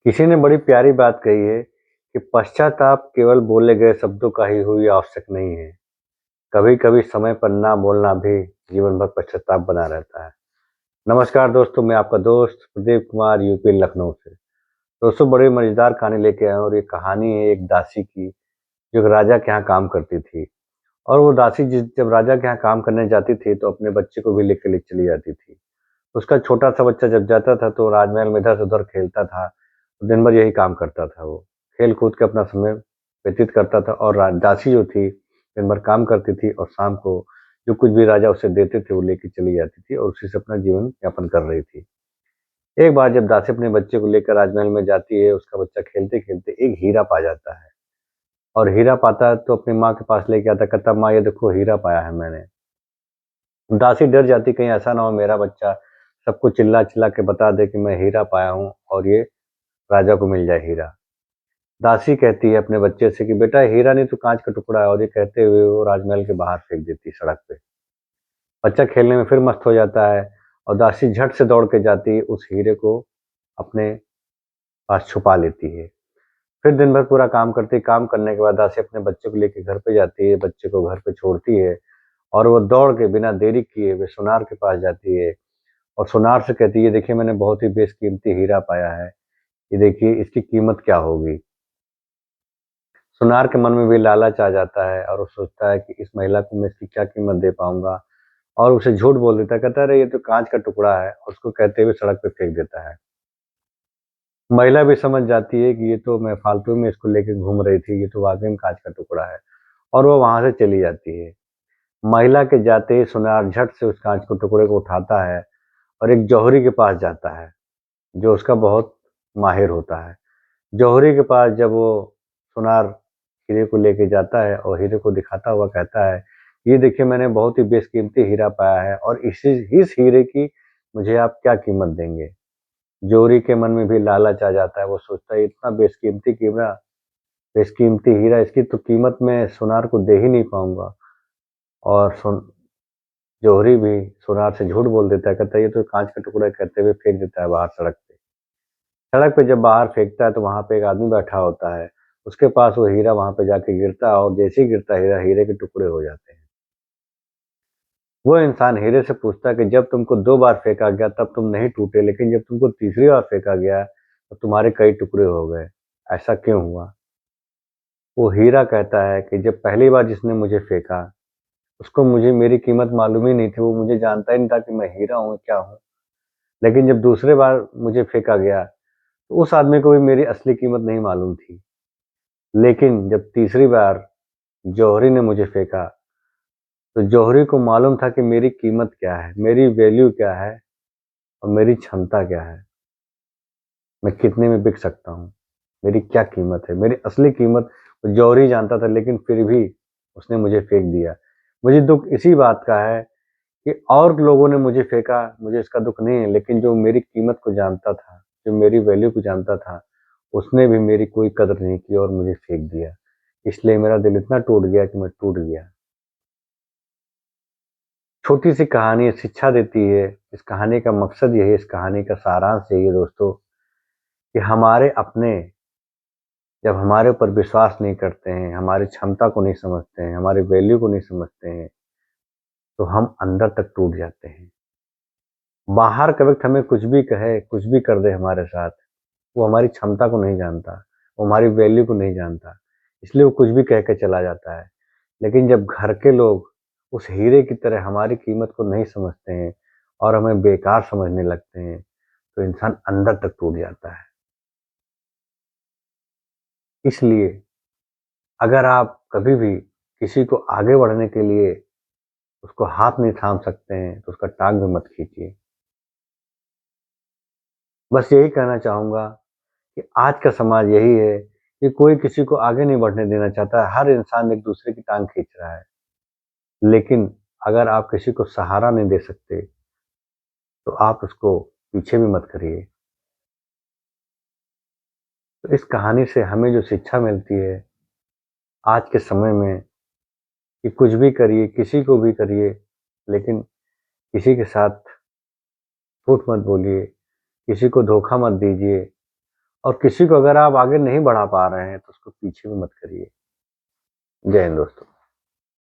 किसी ने बड़ी प्यारी बात कही है कि पश्चाताप केवल बोले गए शब्दों का ही हुई आवश्यक नहीं है। कभी-कभी समय पर ना बोलना भी जीवन भर पश्चाताप बना रहता है। नमस्कार दोस्तों, मैं आपका दोस्त प्रदीप कुमार यूपी लखनऊ से। दोस्तों, बड़ी मज़ेदार कहानी लेके आया हूँ और ये कहानी है एक दासी की, जो एक राजा के यहाँ काम करती थी। और वो दासी जब राजा के यहाँ काम करने जाती थी तो अपने बच्चे को भी लेके ले चली जाती थी। उसका छोटा-सा बच्चा जब जाता था तो राजमहल में इधर से उधर खेलता था। दिन भर यही काम करता था वो। खेल-कूद के अपना समय व्यतीत करता था और दासी जो थी, दिन भर काम करती थी और शाम को जो कुछ भी राजा उसे देते थे वो लेके चली जाती थी और उसी से अपना जीवन यापन कर रही थी। एक बार जब दासी अपने बच्चे को लेकर राजमहल में जाती है, उसका बच्चा खेलते-खेलते एक हीरा पा जाता है और हीरा पाता है तो अपनी माँ के पास लेके आता है, कहता है, "माँ, ये देखो हीरा पाया है मैंने।" दासी डर जाती, कहीं ऐसा ना हो मेरा बच्चा सबको चिल्ला-चिल्ला के बता दे कि मैं हीरा पाया हूँ और ये राजा को मिल जाए हीरा। दासी कहती है अपने बच्चे से कि बेटा हीरा नहीं तो काँच का टुकड़ा है, और ये कहते हुए वो राजमहल के बाहर फेंक देती है सड़क पे। बच्चा खेलने में फिर मस्त हो जाता है और दासी झट से दौड़ के जाती है उस हीरे को अपने पास छुपा लेती है। फिर दिन भर पूरा काम करती है, काम करने के बाद दासी अपने बच्चे को लेके घर पे जाती है, बच्चे को घर पे छोड़ती है और वो दौड़ के बिना देरी किए हुए सोनार के पास जाती है और सोनार से कहती है, "ये देखिए मैंने बहुत ही बेशकीमती हीरा पाया है, ये देखिए इसकी कीमत क्या होगी?" सुनार के मन में भी लालच आ जाता है और वो सोचता है कि इस महिला को मैं इसकी क्या कीमत दे पाऊँगा, और उसे झूठ बोल देता है, कहता है, "अरे! ये तो काँच का टुकड़ा है", और उसको कहते हुए सड़क पे फेंक देता है। महिला भी समझ जाती है कि ये तो मैं फालतू में इसको लेके घूम रही थी, ये तो वाक़ई में काँच का टुकड़ा है, और वो वहाँ से चली जाती है। महिला के जाते ही सुनार झट से उस काँच के टुकड़े को उठाता है और एक जौहरी के पास जाता है, जो उसका बहुत माहिर होता है। जौहरी के पास जब वो सुनार हीरे को लेके जाता है और हीरे को दिखाता हुआ कहता है, "ये देखिए मैंने बहुत ही बेशकीमती हीरा पाया है और इस हीरे की मुझे आप क्या कीमत देंगे?" जौहरी के मन में भी लालच आ जाता है, वो सोचता है इतना बेशकीमती हीरा, इसकी तो कीमत मैं सुनार को दे ही नहीं पाऊँगा, और जौहरी भी सुनार से झूठ बोल देता है, कहता है ये तो काँच का टुकड़ा है, कहते हुए फेंक देता है बाहर सड़क पे। सड़क पे जब बाहर फेंकता है तो वहाँ पे एक आदमी बैठा होता है। उसके पास वो हीरा वहाँ पे जाके गिरता है और जैसे ही गिरता है हीरा, हीरे के टुकड़े हो जाते हैं। वो इंसान हीरे से पूछता है कि जब तुमको 2 बार फेंका गया तब तुम नहीं टूटे, लेकिन जब तुमको तीसरी बार फेंका गया तो तुम्हारे कई टुकड़े हो गए। ऐसा क्यों हुआ? वो हीरा कहता है कि जब पहली बार जिसने मुझे फेंका, उसको मुझे मेरी कीमत मालूम ही नहीं थी, वो मुझे जानता ही नहीं था कि मैं हीरा हूँ, क्या हूँ। लेकिन जब दूसरी बार मुझे फेंका गया, तो उस आदमी को भी मेरी असली कीमत नहीं मालूम थी। लेकिन जब तीसरी बार जौहरी ने मुझे फेंका, तो जौहरी को मालूम था कि मेरी कीमत क्या है, मेरी वैल्यू क्या है और मेरी क्षमता क्या है। मैं कितने में बिक सकता हूँ, मेरी क्या कीमत है, मेरी असली कीमत जौहरी जानता था, लेकिन फिर भी उसने मुझे फेंक दिया। मुझे दुःख इसी बात का है कि और लोगों ने मुझे फेंका, मुझे इसका दुःख नहीं है, लेकिन जो मेरी कीमत को जानता था, जो मेरी वैल्यू को जानता था, उसने भी मेरी कोई कदर नहीं की और मुझे फेंक दिया। इसलिए मेरा दिल इतना टूट गया कि मैं टूट गया। छोटी-सी कहानी शिक्षा देती है। इस कहानी का मकसद यही है, इस कहानी का सारांश यही है दोस्तों, कि हमारे अपने जब हमारे ऊपर विश्वास नहीं करते हैं, हमारी क्षमता को नहीं समझते हैं, हमारी वैल्यू को नहीं समझते हैं, तो हम अंदर तक टूट जाते हैं। बाहर का व्यक्ति हमें कुछ भी कहे, कुछ भी कर दे हमारे साथ, वो हमारी क्षमता को नहीं जानता, वो हमारी वैल्यू को नहीं जानता, इसलिए वो कुछ भी कह के चला जाता है। लेकिन जब घर के लोग उस हीरे की तरह हमारी कीमत को नहीं समझते हैं और हमें बेकार समझने लगते हैं, तो इंसान अंदर तक टूट जाता है। इसलिए अगर आप कभी भी किसी को आगे बढ़ने के लिए उसको हाथ नहीं थाम सकते हैं, तो उसका टाँग भी मत खींचिए। बस यही कहना चाहूँगा कि आज का समाज यही है कि कोई किसी को आगे नहीं बढ़ने देना चाहता है, हर इंसान एक दूसरे की टाँग खींच रहा है। लेकिन अगर आप किसी को सहारा नहीं दे सकते, तो आप उसको पीछे भी मत करिए। तो इस कहानी से हमें जो शिक्षा मिलती है आज के समय में, कि कुछ भी करिए, किसी को भी करिए, लेकिन किसी के साथ झूठ मत बोलिए, किसी को धोखा मत दीजिए और किसी को अगर आप आगे नहीं बढ़ा पा रहे हैं तो उसको पीछे भी मत करिए। जय हिंद दोस्तों।